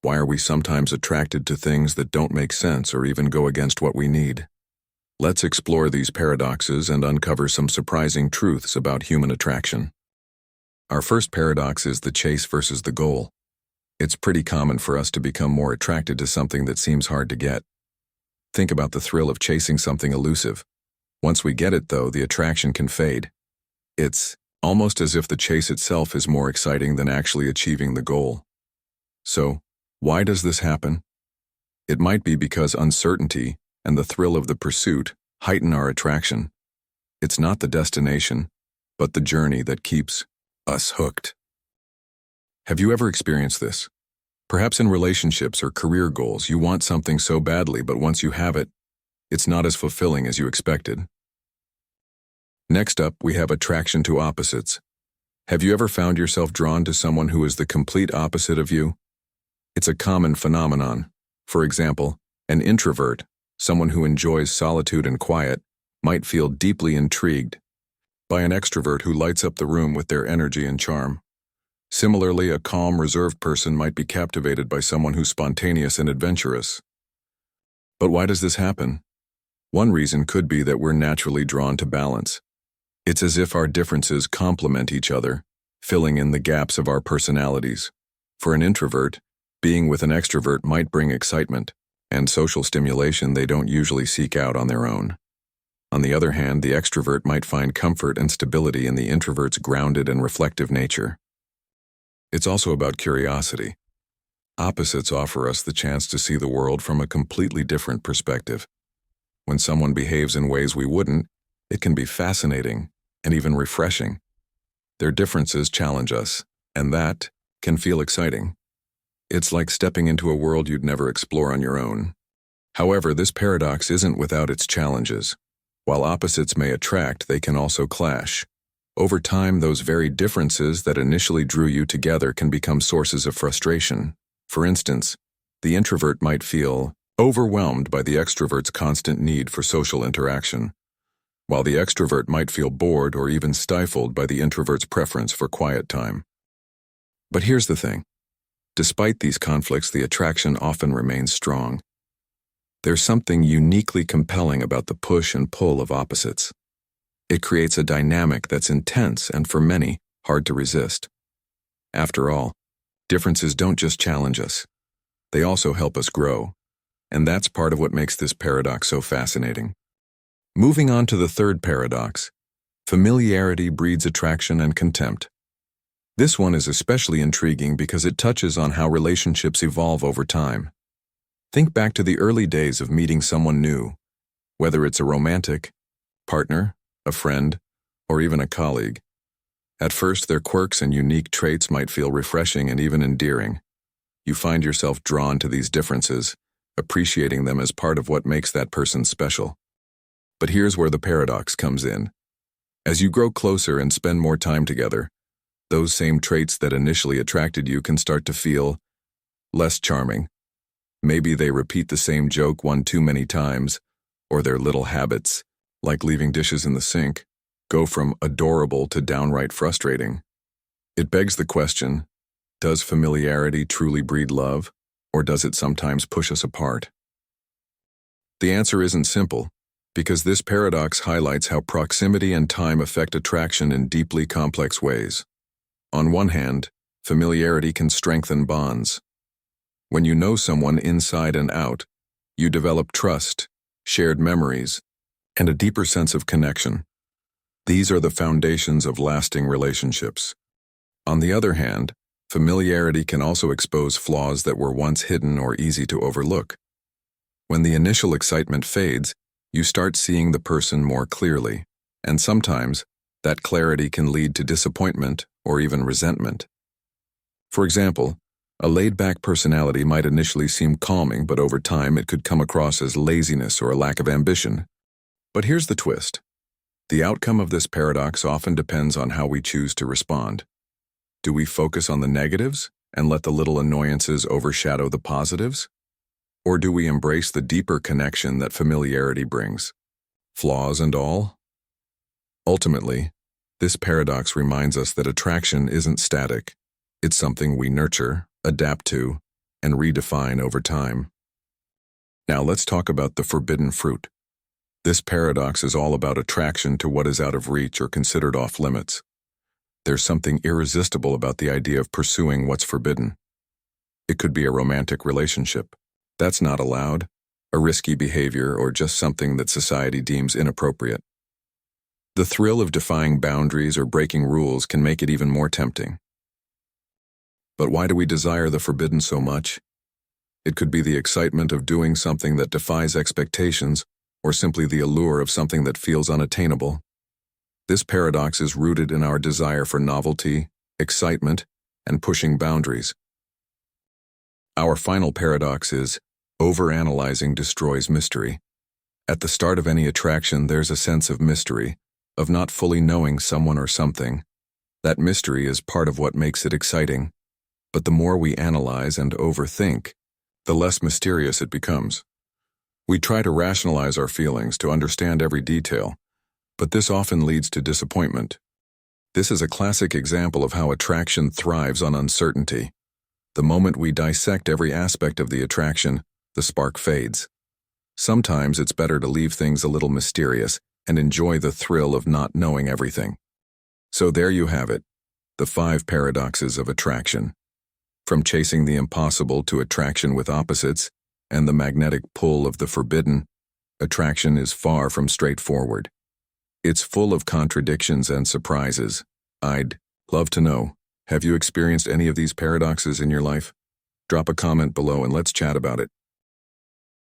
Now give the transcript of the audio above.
Why are we sometimes attracted to things that don't make sense or even go against what we need? Let's explore these paradoxes and uncover some surprising truths about human attraction. Our first paradox is the chase versus the goal. It's pretty common for us to become more attracted to something that seems hard to get. Think about the thrill of chasing something elusive. Once we get it, though, the attraction can fade. It's almost as if the chase itself is more exciting than actually achieving the goal. So, why does this happen? It might be because uncertainty and the thrill of the pursuit heighten our attraction. It's not the destination, but the journey that keeps us hooked. Have you ever experienced this? Perhaps in relationships or career goals, you want something so badly, but once you have it, it's not as fulfilling as you expected. Next up, we have attraction to opposites. Have you ever found yourself drawn to someone who is the complete opposite of you? It's a common phenomenon. For example, an introvert, someone who enjoys solitude and quiet, might feel deeply intrigued by an extrovert who lights up the room with their energy and charm. Similarly, a calm, reserved person might be captivated by someone who's spontaneous and adventurous. But why does this happen? One reason could be that we're naturally drawn to balance. It's as if our differences complement each other, filling in the gaps of our personalities. For an introvert, being with an extrovert might bring excitement and social stimulation they don't usually seek out on their own. On the other hand, the extrovert might find comfort and stability in the introvert's grounded and reflective nature. It's also about curiosity. Opposites offer us the chance to see the world from a completely different perspective. When someone behaves in ways we wouldn't, it can be fascinating and even refreshing. Their differences challenge us, and that can feel exciting. It's like stepping into a world you'd never explore on your own. However, this paradox isn't without its challenges. While opposites may attract, they can also clash. Over time, those very differences that initially drew you together can become sources of frustration. For instance, the introvert might feel overwhelmed by the extrovert's constant need for social interaction, while the extrovert might feel bored or even stifled by the introvert's preference for quiet time. But here's the thing. Despite these conflicts, the attraction often remains strong. There's something uniquely compelling about the push and pull of opposites. It creates a dynamic that's intense and, for many, hard to resist. After all, differences don't just challenge us. They also help us grow. And that's part of what makes this paradox so fascinating. Moving on to the third paradox, familiarity breeds attraction and contempt. This one is especially intriguing because it touches on how relationships evolve over time. Think back to the early days of meeting someone new, whether it's a romantic partner, a friend, or even a colleague. At first, their quirks and unique traits might feel refreshing and even endearing. You find yourself drawn to these differences, appreciating them as part of what makes that person special. But here's where the paradox comes in. As you grow closer and spend more time together, those same traits that initially attracted you can start to feel less charming. Maybe they repeat the same joke one too many times, or their little habits, like leaving dishes in the sink, go from adorable to downright frustrating. It begs the question, does familiarity truly breed love, or does it sometimes push us apart? The answer isn't simple, because this paradox highlights how proximity and time affect attraction in deeply complex ways. On one hand, familiarity can strengthen bonds. When you know someone inside and out, you develop trust, shared memories, and a deeper sense of connection. These are the foundations of lasting relationships. On the other hand, familiarity can also expose flaws that were once hidden or easy to overlook. When the initial excitement fades, you start seeing the person more clearly, and sometimes that clarity can lead to disappointment or even resentment. For example, a laid-back personality might initially seem calming, but over time it could come across as laziness or a lack of ambition. But here's the twist. The outcome of this paradox often depends on how we choose to respond. Do we focus on the negatives and let the little annoyances overshadow the positives? Or do we embrace the deeper connection that familiarity brings, flaws and all? Ultimately, this paradox reminds us that attraction isn't static. It's something we nurture, adapt to, and redefine over time. Now let's talk about the forbidden fruit. This paradox is all about attraction to what is out of reach or considered off limits. There's something irresistible about the idea of pursuing what's forbidden. It could be a romantic relationship. That's not allowed, a risky behavior, or just something that society deems inappropriate. The thrill of defying boundaries or breaking rules can make it even more tempting. But why do we desire the forbidden so much? It could be the excitement of doing something that defies expectations, or simply the allure of something that feels unattainable. This paradox is rooted in our desire for novelty, excitement, and pushing boundaries. Our final paradox is, overanalyzing destroys mystery. At the start of any attraction, there's a sense of mystery, of not fully knowing someone or something. That mystery is part of what makes it exciting. But the more we analyze and overthink, the less mysterious it becomes. We try to rationalize our feelings, to understand every detail, but this often leads to disappointment. This is a classic example of how attraction thrives on uncertainty. The moment we dissect every aspect of the attraction, the spark fades. Sometimes it's better to leave things a little mysterious and enjoy the thrill of not knowing everything. So there you have it, the 5 paradoxes of attraction. From chasing the impossible to attraction with opposites, and the magnetic pull of the forbidden, attraction is far from straightforward. It's full of contradictions and surprises. I'd love to know, have you experienced any of these paradoxes in your life? Drop a comment below and let's chat about it.